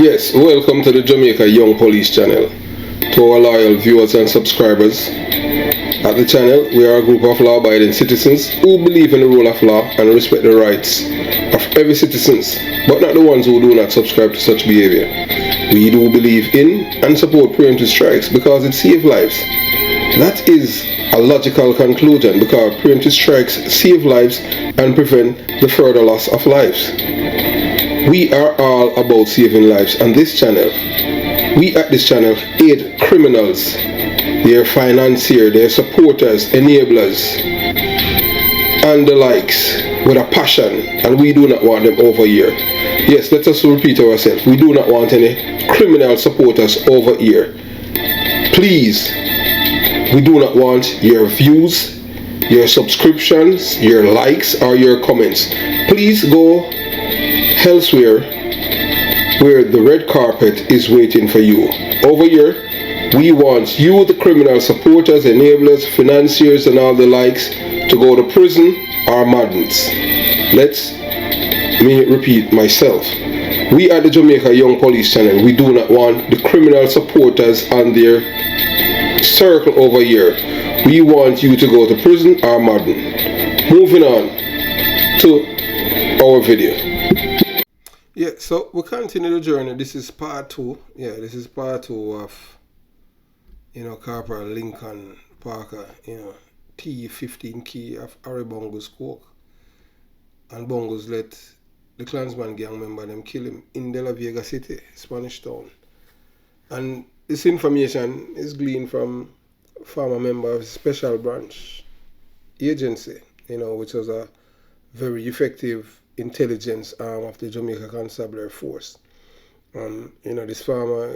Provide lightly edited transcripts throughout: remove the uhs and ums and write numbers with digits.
Yes, welcome to the Jamaica Young Police channel. To our loyal viewers and subscribers, at the channel we are a group of law-abiding citizens who believe in the rule of law and respect the rights of every citizen, but not the ones who do not subscribe to such behavior. We do believe in and support preemptive strikes because it saves lives. That is a logical conclusion because preemptive strikes save lives and prevent the further loss of lives. We are all about saving lives on this channel. We at this channel aid criminals, their financiers, their supporters, enablers, and the likes with a passion, and we do not want them over here. Yes, let us repeat ourselves. We do not want any criminal supporters over here. Please, we do not want your views, your subscriptions, your likes, or your comments. Please go elsewhere where the red carpet is waiting for you. Over here, we want you, the criminal supporters, enablers, financiers, and all the likes, to go to prison or madness. Let me repeat myself. We at the Jamaica Young Police channel, we do not want the criminal supporters and their circle over here. We want you to go to prison or madden. Moving on to our video. Yeah, so we continue the journey. This is part 2. Yeah, this is part 2 of, Corporal Lincoln Parker, T15 key of Harry Bungles Koke. And Bungles let the Clansman gang member them kill him in De La Vega City, Spanish Town. And this information is gleaned from a former member of Special Branch Agency, which was a very effective intelligence arm of the Jamaica Constabulary Force. This farmer,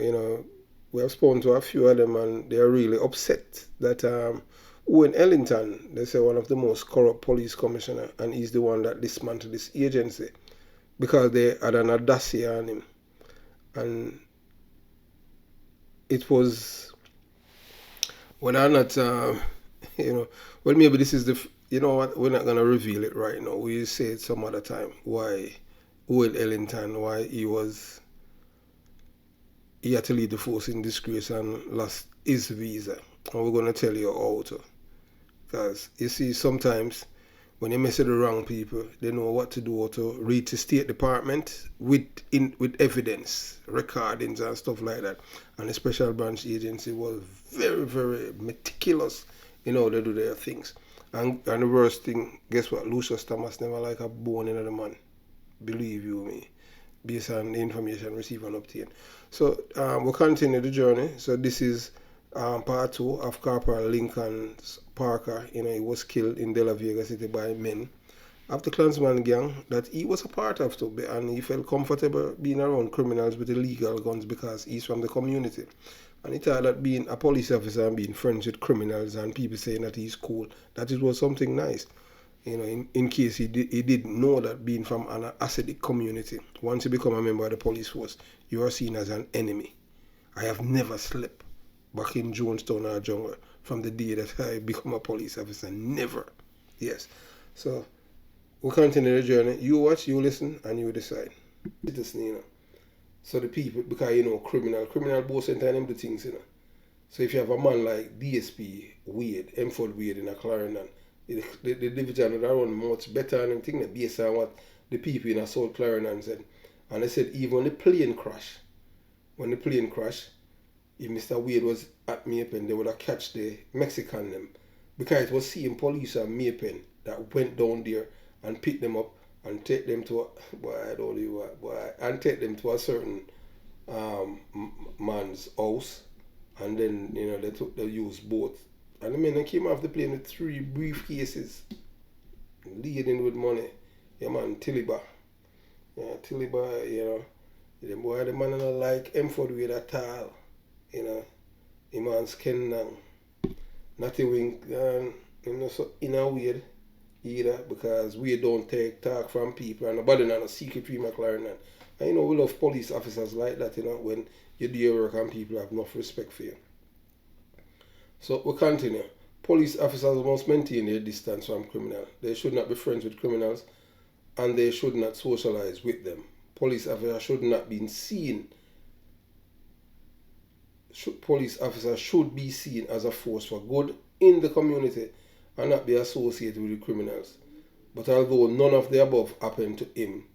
we have spoken to a few of them and they are really upset that Owen Ellington, they say one of the most corrupt police commissioner, and he's the one that dismantled this agency because they had an audacity on him. And it was, whether or not, well, maybe this is the, you know what, we're not going to reveal it right now. We'll say it some other time. Why Owen Ellington, why he had to leave the force in disgrace and lost his visa. And we're going to tell you how to. Because, you see, sometimes when you mess with the wrong people, they know what to do, to reach the State Department with evidence, recordings and stuff like that. And the Special Branch Agency was very, very meticulous in how they do their things. And the worst thing, guess what? Lucius Thomas never like a bone in the man. Believe you me. Based on the information received and obtained. So we'll continue the journey. So this is part 2 of Corporal Lincoln Parker. He was killed in De La Vega City by men of the Clansman gang that he was a part of too, and he felt comfortable being around criminals with illegal guns because he's from the community. And he thought that being a police officer and being friends with criminals and people saying that he's cool, that it was something nice. In case he didn't know that being from an acidic community, once you become a member of the police force, you are seen as an enemy. I have never slept back in Jonestown or Jungle from the day that I become a police officer. Never. Yes. So we'll continue the journey. You watch, you listen, and you decide. So the people, because criminal both and them do things, So if you have a man like DSP Wade, Mford Wade in a Clarendon, the division would run much better and everything based on what the people in South Clarendon said. And they said even when the plane crashed, if Mr. Wade was at Maypen, they would have catch the Mexican them. Because it was seeing police at Maypen that went down there and picked them up and take them to a certain man's house, and then they used boats, and the men came off the plane with 3 briefcases laden with money. Yeah man, Tiliba, the man don't like Mford Wade at all, the man's Ken Nang, Natty Wink, and so in a weird either, because we don't take talk from people and nobody not a secret free McLaren. And we love police officers like that, when you do your work and people have enough respect for you. So we continue. Police officers must maintain their distance from criminals. They should not be friends with criminals and they should not socialize with them. Police officers should not be seen police officers should be seen as a force for good in the community and not be associated with the criminals. But although none of the above happened to him,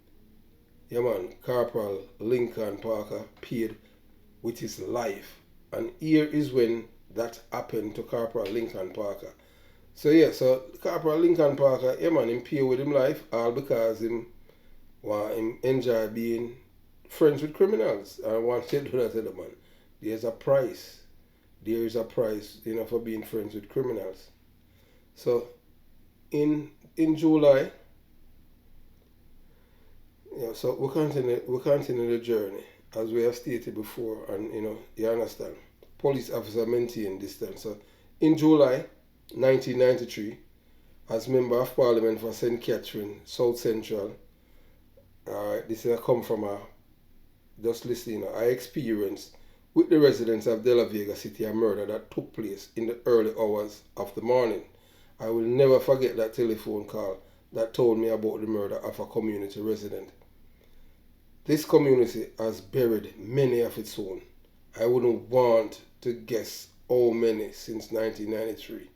yeah man, Corporal Lincoln Parker paid with his life. And here is when that happened to Corporal Lincoln Parker. So yeah, so Corporal Lincoln Parker, yeah man, him pay with him life, all because him enjoy being friends with criminals. I want to do that to the man. There's a price. There is a price, for being friends with criminals. So in July, so we continue the journey as we have stated before, and you understand. Police officer maintain distance. So in July 1993, as member of Parliament for St. Catherine, South Central, this is come from just listening. I experienced with the residents of De La Vega City a murder that took place in the early hours of the morning. I will never forget that telephone call that told me about the murder of a community resident. This community has buried many of its own. I wouldn't want to guess how many since 1993,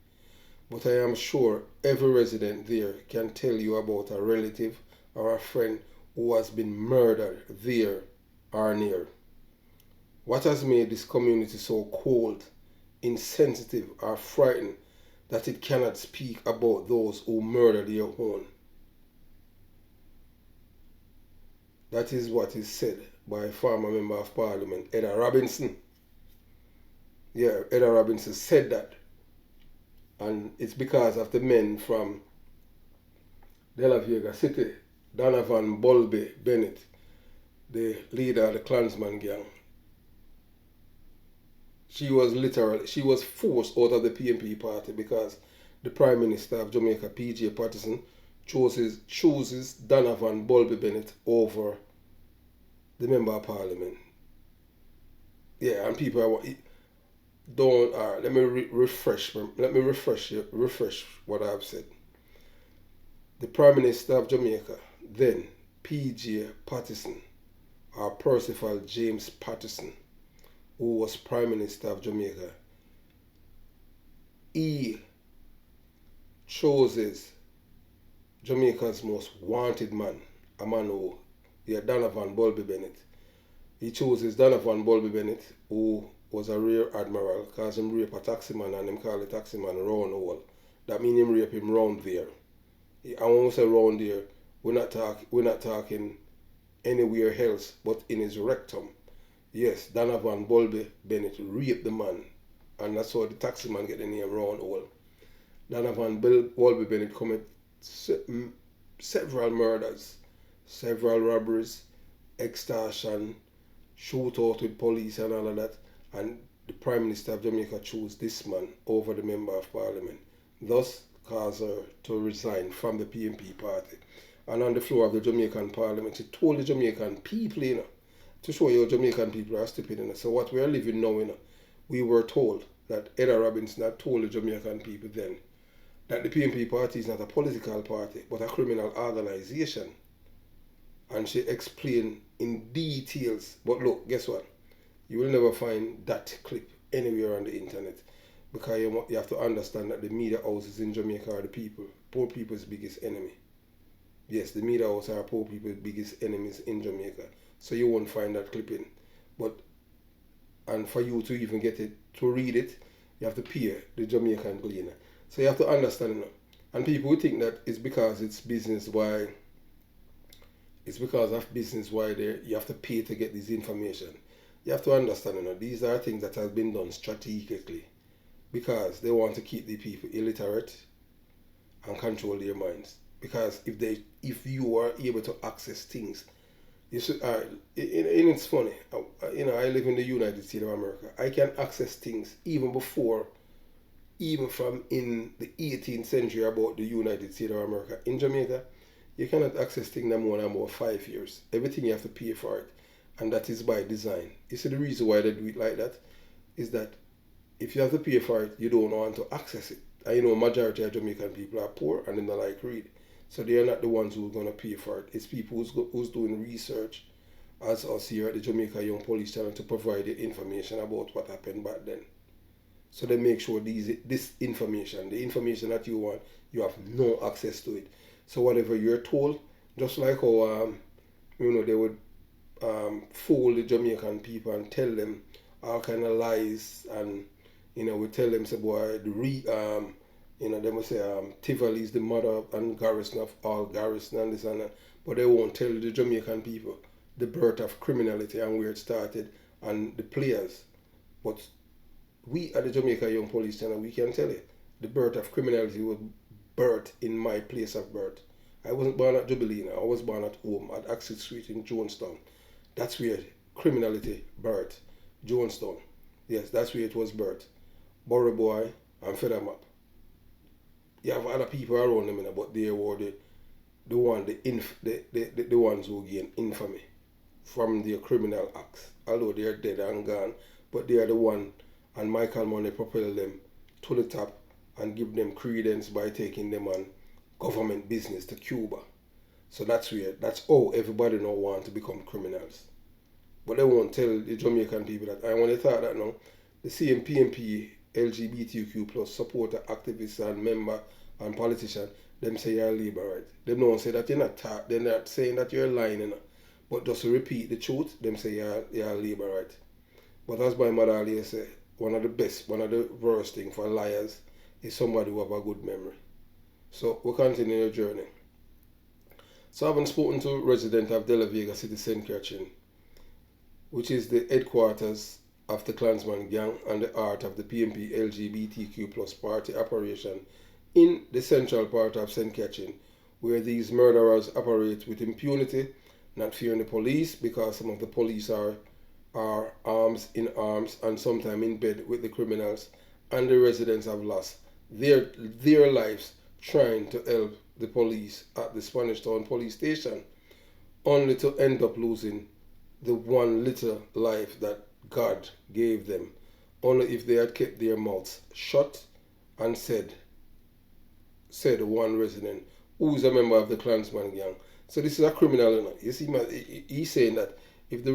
but I am sure every resident there can tell you about a relative or a friend who has been murdered there or near. What has made this community so cold, insensitive, or frightened that it cannot speak about those who murder their own? That is what is said by former member of Parliament, Edda Robinson. Yeah, Edda Robinson said that. And it's because of the men from De La Vega City, Donovan Bulby Bennett, the leader of the Clansman gang. She was forced out of the PNP party because the Prime Minister of Jamaica, P.J. Patterson, chooses Donovan Bulby Bennett over the Member of Parliament. Yeah, and people are don't. Let me refresh what I've said. The Prime Minister of Jamaica, then P.J. Patterson, or Percival James Patterson, who was Prime Minister of Jamaica, he chooses Jamaica's most wanted man, a man who, Donovan Bulby Bennett. He chooses Donovan Bulby Bennett, who was a rear admiral, because him rape a taximan and him call the taximan round hole. That means him rape him round there. And when we say round there, we're not talking anywhere else but in his rectum. Yes, Donovan Bulby Bennett raped the man, and that's how the taximan get the name round hole. Donovan Bulby Bennett committed several murders, several robberies, extortion, shootout with police and all of that, and the Prime Minister of Jamaica chose this man over the Member of Parliament, thus caused her to resign from the PNP party. And on the floor of the Jamaican Parliament, she told the Jamaican people, to show you Jamaican people are stupid. So what we are living now, we were told that Edda Robinson had told the Jamaican people then that the PNP party is not a political party, but a criminal organization. And she explained in details. But look, guess what? You will never find that clip anywhere on the internet, because you have to understand that the media houses in Jamaica are the people, poor people's biggest enemy. Yes, the media houses are poor people's biggest enemies in Jamaica. So you won't find that clipping. And for you to even get it, to read it, you have to pay the Jamaican cleaner. So you have to understand, And people who think that it's because it's business why, it's because of business why you have to pay to get this information. You have to understand, these are things that have been done strategically because they want to keep the people illiterate and control their minds. Because if you are able to access things, you should. And it's funny, I live in the United States of America. I can access things even from in the 18th century about the United States of America. In Jamaica, you cannot access things no more than about 5 years. Everything you have to pay for it, and that is by design. You see, the reason why they do it like that is that if you have to pay for it, you don't want to access it. And majority of Jamaican people are poor and they don't like read. So they are not the ones who are going to pay for it. It's people who's doing research as us here at the Jamaica Young Police Channel to provide you information about what happened back then. So they make sure this information, the information that you want, you have no access to it. So whatever you're told, just like how they would fool the Jamaican people and tell them all kind of lies, and we tell them, say, boy, they must say Tivoli is the mother and garrison of all garrison and this and that, but they won't tell the Jamaican people the birth of criminality and where it started and the players. But we at the Jamaica Young Police Channel, we can tell you the birth of criminality was birthed in my place of birth. I wasn't born at Jubilee, I was born at home at Axis Street in Jonestown. That's where criminality birthed. Jonestown. Yes, that's where it was birthed. Borough Boy and Feathermap. You have other people around them, but they were the ones who gain infamy from their criminal acts. Although they are dead and gone, but they are the one, and Michael Money propelled them to the top and give them credence by taking them on government business to Cuba. So that's how everybody now want to become criminals. But they won't tell the Jamaican people that. And when they thought that now, the same PMP, LGBTQ plus supporter, activists and member and politician, them say you're labor right. Them don't say that you're not taught. They're not saying that you're lying, but just to repeat the truth, them say you're labor right. But as my mother always say, one of the worst things for liars is somebody who have a good memory. So we'll continue the journey. So I've been spoken to resident of De La Vega City, St. Catherine, which is the headquarters of the Clansman gang and the heart of the PMP LGBTQ plus party operation in the central part of St. Catherine, where these murderers operate with impunity, not fearing the police, because some of the police are arms in arms and sometimes in bed with the criminals, and the residents have lost their lives trying to help the police at the Spanish Town police station, only to end up losing the one little life that God gave them, only if they had kept their mouths shut and said one resident who is a member of the Clansman gang. So this is a criminal, you see, he's saying that if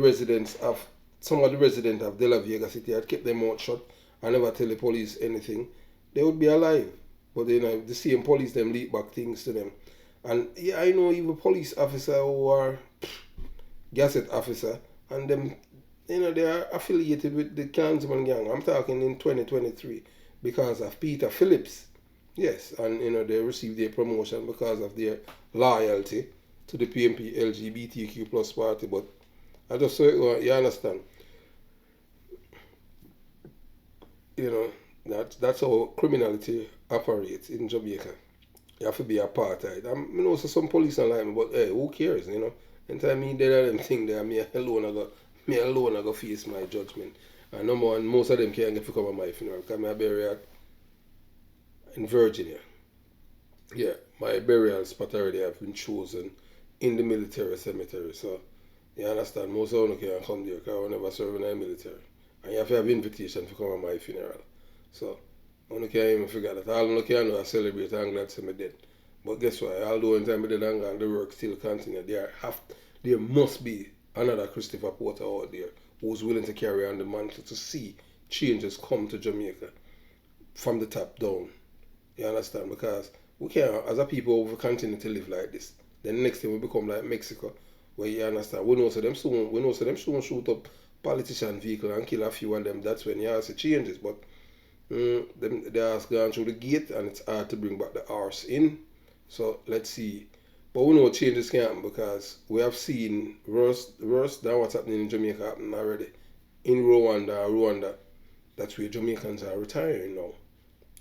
some of the residents of De La Vega City had kept their mouth shut and never tell the police anything, they would be alive. But the same police them leak back things to them. And yeah, I know even police officer who are gazette officer, and them, they are affiliated with the Clansman gang. I'm talking in 2023 because of Peter Phillips. Yes, and they received their promotion because of their loyalty to the PMP LGBTQ plus party. But I just say, you understand, that's how criminality operates in Jamaica. You have to be apartheid. I know so some police are like me, but hey, who cares, Anytime me there them thing there, me alone I go face my judgment. And number one, most of them can't get to come at my funeral because I bury in Virginia. Yeah, my burial spot already have been chosen in the military cemetery. So you understand, most of them can't come there because I never serve in the military. And you have to have invitation to come at my funeral. So I can't even figure that. All I can do is celebrate and glad to me dead. But guess what? Although in time I dead and gone, the work still continue. There must be another Christopher Porter out there who's willing to carry on the mantle to see changes come to Jamaica from the top down. You understand? Because we can't, as a people, we continue to live like this. Then the next thing we become like Mexico, where you understand, we know so them soon shoot up politician vehicle and kill a few of them. That's when you see changes. But they have gone through the gate and it's hard to bring back the arse in. So let's see. But we know changes can happen because we have seen worse than what's happening in Jamaica happen already. In Rwanda, that's where Jamaicans are retiring now.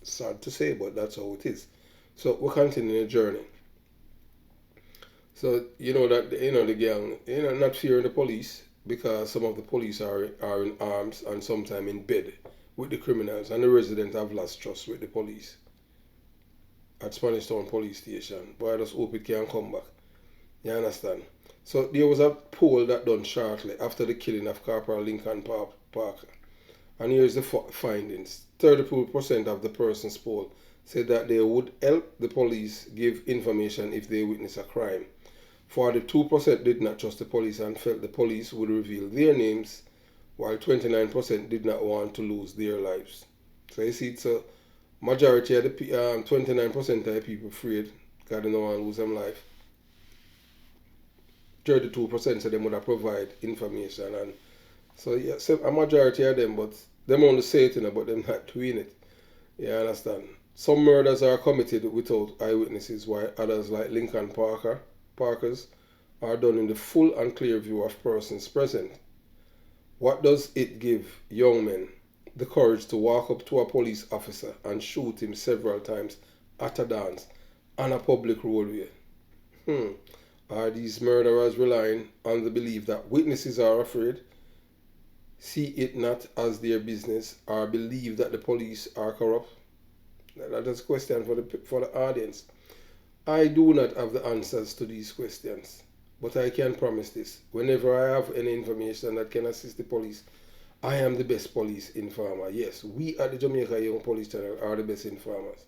Sad to say, but that's how it is. So we're continuing the journey. So the gang, not fearing the police because some of the police are in arms and sometimes in bed with the criminals, and the residents have lost trust with the police at Spanish Town police station. But I just hope it can come back. You understand? So there was a poll that done shortly after the killing of Corporal Parker. And here's the findings. 32% of the persons polled said that they would help the police give information if they witness a crime. 42% did not trust the police and felt the police would reveal their names, while 29% did not want to lose their lives. So you see, it's a majority of the 29% of the people afraid because they don't want to lose them life. 32% of them would have provide information, and so yeah, so a majority of them, but them only say it, but them not doing it. You understand? Some murders are committed without eyewitnesses, while others, like Lincoln Parker's, are done in the full and clear view of persons present. What does it give young men the courage to walk up to a police officer and shoot him several times at a dance on a public roadway? Are these murderers relying on the belief that witnesses are afraid, see it not as their business, or believe that the police are corrupt? That is a question for the audience. I do not have the answers to these questions, but I can promise this. Whenever I have any information that can assist the police, I am the best police informer. Yes, we at the Jamaica Young Police Channel are the best informers.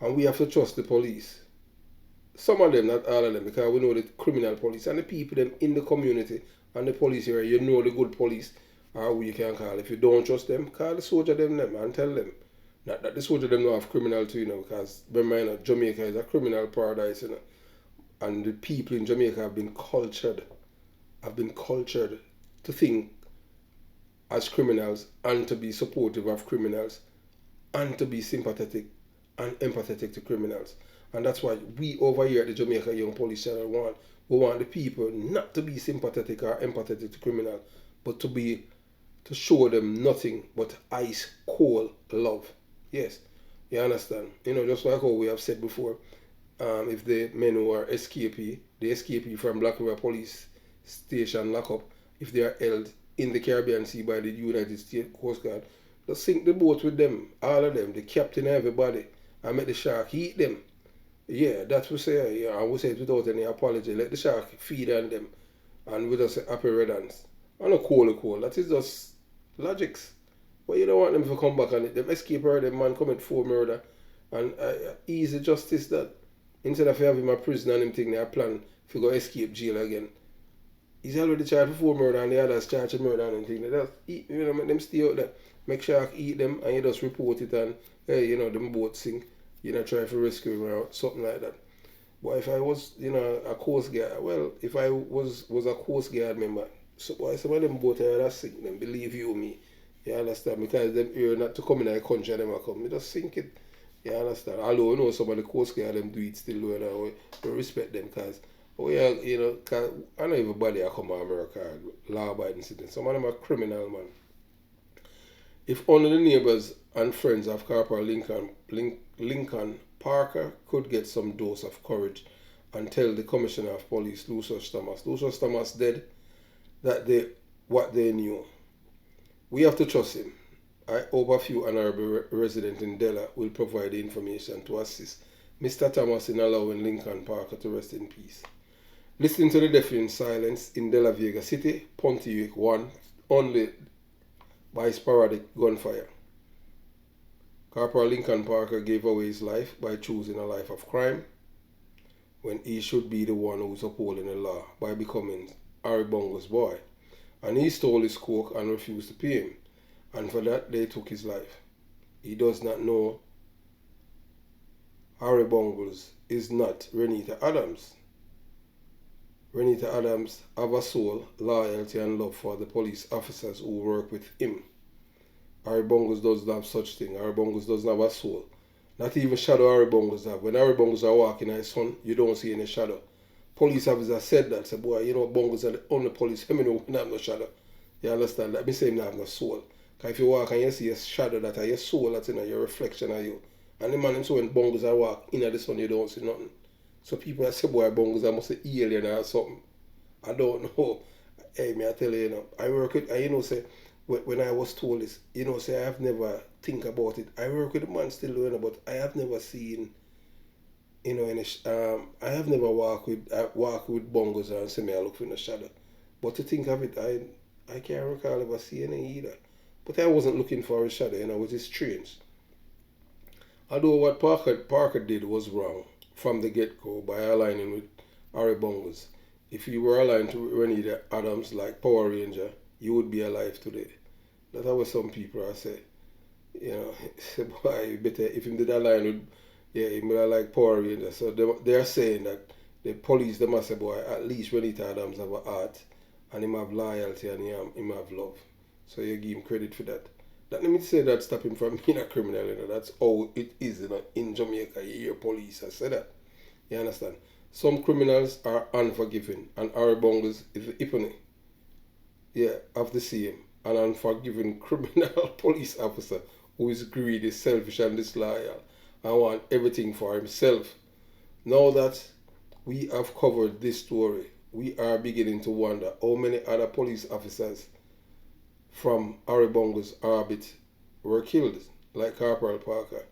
And we have to trust the police. Some of them, not all of them, because we know the criminal police and the people them in the community and the police area, you know the good police are who you can call. If you don't trust them, call the soldier them and tell them. Not that the soldier them don't have criminality, because remember, Jamaica is a criminal paradise, and the people in Jamaica have been cultured to think as criminals and to be supportive of criminals and to be sympathetic and empathetic to criminals. And that's why we over here at the Jamaica Young Police Channel want the people not to be sympathetic or empathetic to criminals, but to show them nothing but ice cold love. Yes, you understand? Just like how we have said before, if the men who are the from Black River Police Station lockup, if they are held in the Caribbean Sea by the United States Coast Guard, just sink the boat with them, all of them, the captain, everybody, and make the shark eat them. Yeah, that's what we say. Yeah, I would say it without any apology. Let the shark feed on them, and we just say happy riddance. And a cool. That is just logics. But you don't want them to come back on it. Them escape her, them man commit 4 murder, and easy justice that instead of having him a prison and him thing, they plan to go escape jail again. He's already charged for 4 murder and the others charged for murder and thing. They just eat, make them stay out there. Make shark eat them and you just report it and hey, them boat sink. Try to rescue him or something like that. But if I was, a coast guard, well, if I was a coast guard member, so why some of them boat are sink them, believe you me. You understand? Because them here not to come in the country and them come. They just sink it. You understand? Although some of the coast guard them do it still we respect them because cause I know everybody come to America law abiding citizens. Some of them are criminal, man. If only the neighbors and friends of Corporal Lincoln Parker could get some dose of courage and tell the Commissioner of Police, Lucius Thomas dead, that what they knew. We have to trust him. I hope a few honorable residents in Dela will provide the information to assist Mr. Thomas in allowing Lincoln Parker to rest in peace. Listening to the deafening silence in De La Vega City, Pontiac 1, only by sporadic gunfire. Corporal Lincoln Parker gave away his life by choosing a life of crime when he should be the one who's upholding the law by becoming Harry Bungles' boy. And he stole his coke and refused to pay him. And for that, they took his life. He does not know Harry Bungles is not Renita Adams. Renita Adams have a soul, loyalty and love for the police officers who work with him. Harry Bungles does not have such thing. Harry Bungles doesn't have a soul. Not even shadow Harry Bungles have. When Harry Bungles are walking in his son, you don't see any shadow. Police officers said that. Say, boy, Bungles are the only police. I know we have no shadow. You understand? That me saying they have no soul. Because if you walk and you see a shadow, that is your soul, that's your reflection of you. And the man, so when Bungles are walk in the sun, you don't see nothing. So people that say, boy, Bungles are must be alien or something. I don't know. Hey, me I tell you, I work with, and say, when I was told this, say I have never think about it. I work with a man still, but I have never seen, I have never walked with Bungles and say me I look for the shadow. But to think of it, I can't recall ever seeing it either. But I wasn't looking for a shadow, which is strange. Although what Parker did was wrong from the get-go by aligning with Harry Bungles. If you were aligned to Renee Adams like Power Ranger, you would be alive today. That's what some people are saying. You know, say, boy, better if him did align with, yeah, him would like Power Ranger. So they are saying that the police, they must say, boy, at least Renee Adams have a heart, and him have loyalty, and him have love. So you give him credit for that. That let me say that stop him from being a criminal. You know, that's how it is. You know, in Jamaica, you hear police. I say that. You understand? Some criminals are unforgiving, and Harry Bungles is the epitome, yeah, of the same. An unforgiving criminal police officer who is greedy, selfish, and disloyal, and want everything for himself. Now that we have covered this story, we are beginning to wonder how many other police officers from Harry Bungles' orbit were killed, like Corporal Parker.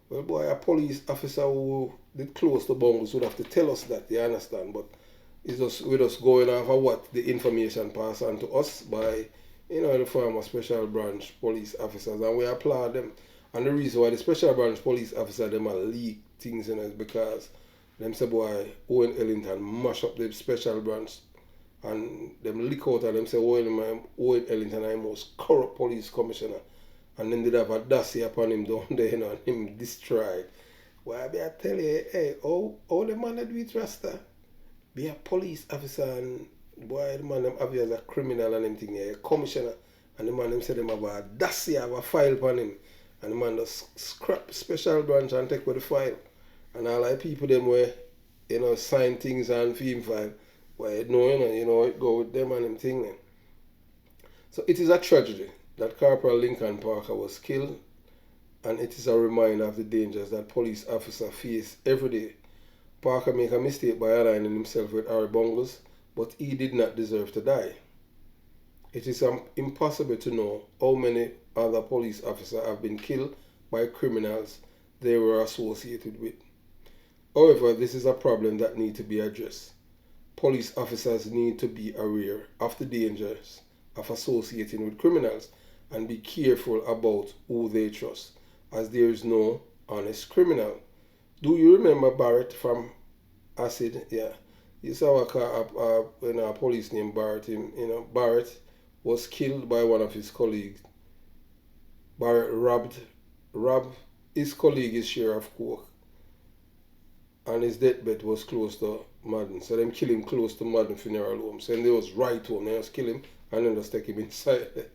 Well, boy, a police officer who did close to Bungles would have to tell us that, you understand? But it's just with us going off of what the information passed on to us by, the former special branch police officers, and we applaud them. And the reason why the special branch police officer them are leak things in is because them say, boy, Owen Ellington mash up the special branch, and them leak out and them say Owen Ellington is the most corrupt police commissioner. And then they have a dossier upon him down there, and him destroyed. Why I tell you, hey, all the man that do it Rasta, be a police officer, and boy, the man them have you as a criminal and everything, a commissioner, and the man them say them have a dossier, have a file upon him, and the man just scrap special branch and take with the file. And all like people them where, sign things and film file, why it go with them and them thing then. So it is a tragedy that Corporal Lincoln Parker was killed, and it is a reminder of the dangers that police officers face every day. Parker made a mistake by aligning himself with Harry Bungles, but he did not deserve to die. It is impossible to know how many other police officers have been killed by criminals they were associated with. However, this is a problem that needs to be addressed. Police officers need to be aware of the dangers of associating with criminals and be careful about who they trust, as there is no honest criminal. Do you remember Barrett from Acid? Yeah. You saw a police named Barrett. Barrett was killed by one of his colleagues. Barrett robbed his colleague his share of coke, and his deathbed was close to Madden. So them kill him close to Madden funeral home. So they was right home. They just kill him and then just take him inside.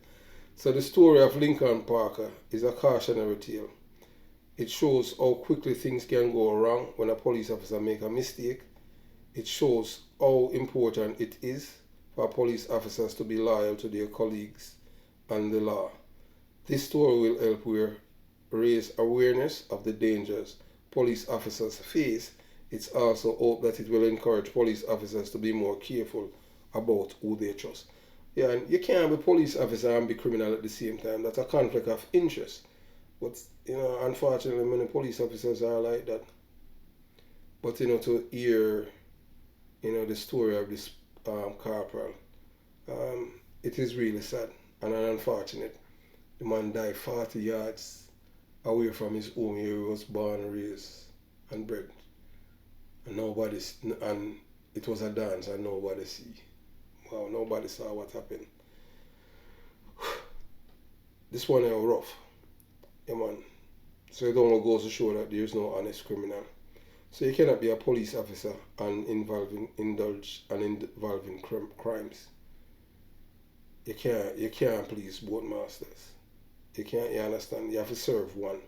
So the story of Lincoln Parker is a cautionary tale. It shows how quickly things can go wrong when a police officer makes a mistake. It shows how important it is for police officers to be loyal to their colleagues and the law. This story will help raise awareness of the dangers police officers face. It's also hope that it will encourage police officers to be more careful about who they trust. Yeah, and you can't be a police officer and be criminal at the same time. That's a conflict of interest. But, unfortunately, many police officers are like that. But, to hear, the story of this corporal, it is really sad and unfortunate. The man died 40 yards away from his home where he was born, raised, and bred. And it was a dance and nobody see. Wow, nobody saw what happened. This one is rough. Yeah, man. So it only goes to show that there is no honest criminal. So you cannot be a police officer and indulge in crimes. You can't please both masters. You understand? You have to serve one.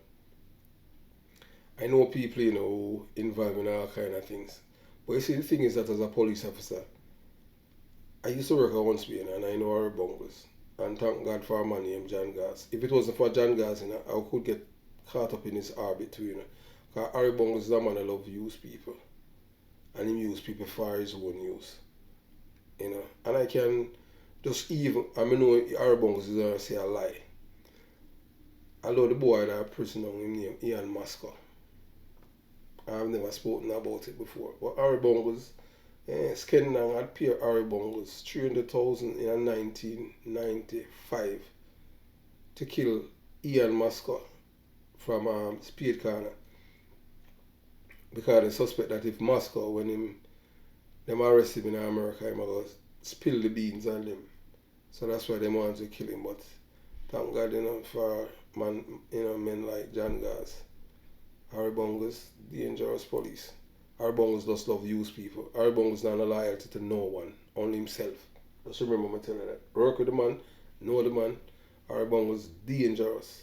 I know people, who involved in all kind of things. But you see, the thing is that as a police officer, I used to work at once and I know our Bungles. And thank God for a man named John Gass. If it wasn't for John Gass, I could get caught up in his orbit too, Because Harry Bungles is a man that love use people. And he use people for his own use. And I can just know Harry Bungles is going to say a lie. Although the boy that prison now, him named Ian Masco. I've never spoken about it before. But Harry Bungles, Skenang had paid Harry Bungles $300,000 in 1995 to kill Ian Masco from Spade Corner. Because they suspect that if Masco, when him them arrest him in America, him go spill the beans on them. So that's why they want to kill him. But thank God, for men like John Gaz, Harry Bungles, dangerous police. Harry Bungles just love use people. Harry Bungles not a loyalty to no one, only himself. Just remember me telling you that. Work with the man, know the man. Harry Bungles dangerous.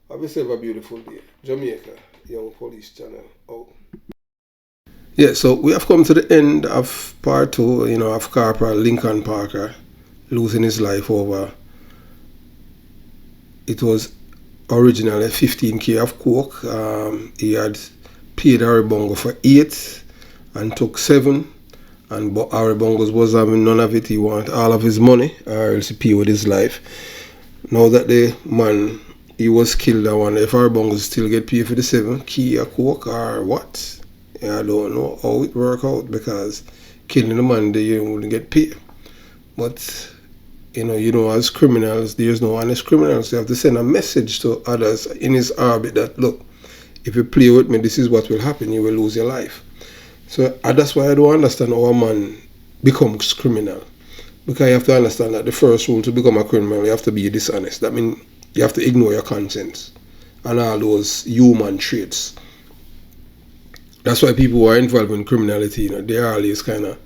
Have yourself a beautiful day. Jamaica, Young Police Channel, out. Yeah, so we have come to the end of part 2, of Corporal Lincoln Parker losing his life over, it was originally 15k of coke. He had paid Harry Bungles for 8 and took 7, and Harry Bungles was having none of it. He wanted all of his money, or else he paid with his life. Now that the man, he was killed, I wonder if Harry Bungles still get paid for the 7k of coke or what. I don't know how it work out, because killing a man, they wouldn't get paid. But as criminals, there's no honest criminals. You have to send a message to others in his orbit that, look, if you play with me, this is what will happen. You will lose your life. So that's why I don't understand how a man becomes criminal. Because you have to understand that the first rule to become a criminal, you have to be dishonest. That means you have to ignore your conscience and all those human traits. That's why people who are involved in criminality, they always kind of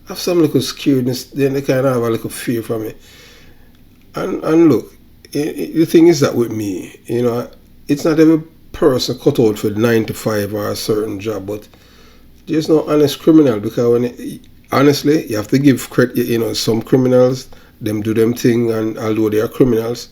have some little scaredness, then they kind of have a little fear from it. And look, the thing is that with me, it's not every person cut out for 9 to 5 or a certain job, but there's no honest criminal, because honestly, you have to give credit, some criminals, them do them thing, and although they are criminals,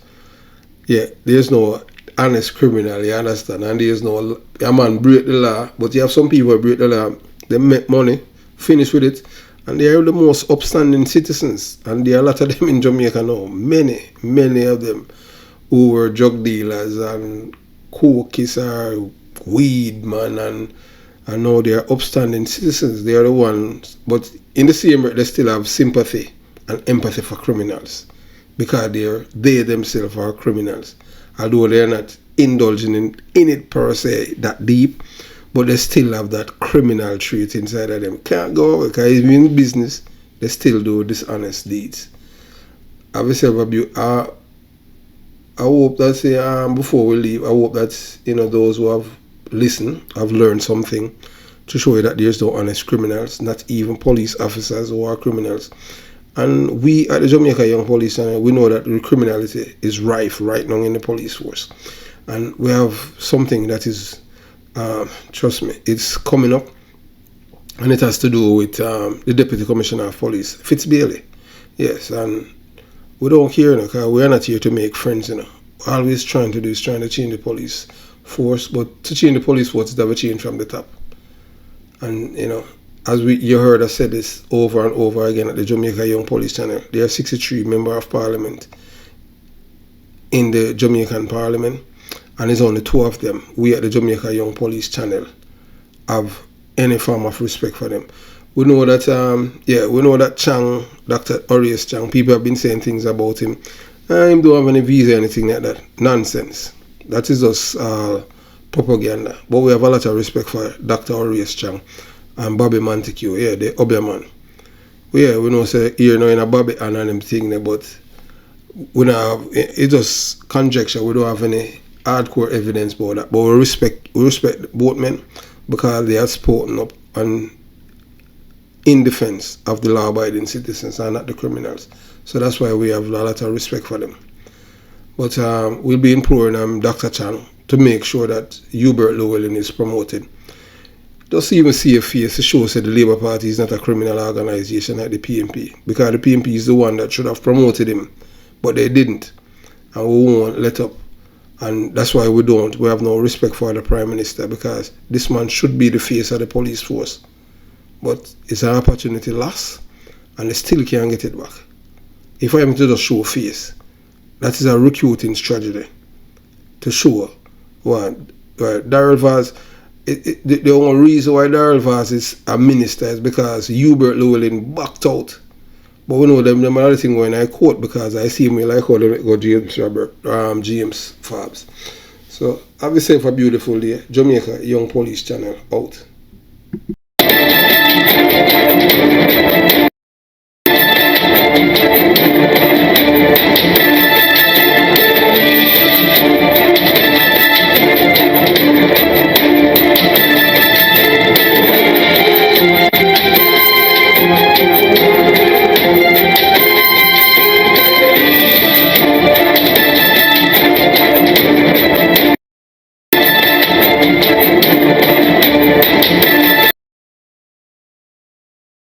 yeah, there's no honest criminal, you understand, and there's no, a man break the law, but you have some people who break the law, they make money, finish with it, and they are the most upstanding citizens, and there are a lot of them in Jamaica now, many of them, who were drug dealers and cokes or weed man, and now they are upstanding citizens. They are the ones, but in the same way, they still have sympathy and empathy for criminals, because they themselves are criminals. Although they're not indulging in it per se that deep, but they still have that criminal trait inside of them. Can't go away, because even in business, they still do dishonest deeds. Obviously, I hope that before we leave, I hope that those who have listened have learned something to show you that there's no honest criminals, not even police officers who are criminals. And we at the Jamaica Young Police Channel, we know that the criminality is rife right now in the police force. And we have something that is, trust me, it's coming up. And it has to do with the Deputy Commissioner of Police, Fitz Bailey. Yes, and we don't care, because we are not here to make friends, Always trying to do is trying to change the police force, but to change the police force, it's never change from the top. And, as you heard us say this over and over again at the Jamaica Young Police Channel, there are 63 members of Parliament in the Jamaican Parliament, and it's only 2 of them. We at the Jamaica Young Police Channel have any form of respect for them. We know that, we know that Chang, Dr. Horace Chang, people have been saying things about him. Him don't have any visa, anything like that. Nonsense. That is just propaganda. But we have a lot of respect for Dr. Horace Chang and Bobby Montague, the Obeah. We know say here now in a Bobby and them thing there, but we don't have, it's just conjecture. We don't have any hardcore evidence about that. But we respect both men, because they are spoken up and in defense of the law-abiding citizens and not the criminals. So that's why we have a lot of respect for them. But we'll be imploring Dr. Chang to make sure that Hubert Llewellyn is promoted. Just even see a face to show that the Labour Party is not a criminal organisation like the PNP, because the PNP is the one that should have promoted him, but they didn't, and we won't let up. And that's why we have no respect for the Prime Minister, because this man should be the face of the police force. But it's an opportunity lost, and they still can't get it back. If I am to just show face, that is a recruiting strategy to show what Daryl Vaz. The only reason why Daryl Vaz is a minister is because Hubert Llewellyn backed out. But we know them other thing going I quote, because I see me like how they go James Fabs. So have yourself a beautiful day. Jamaica Young Police Channel out.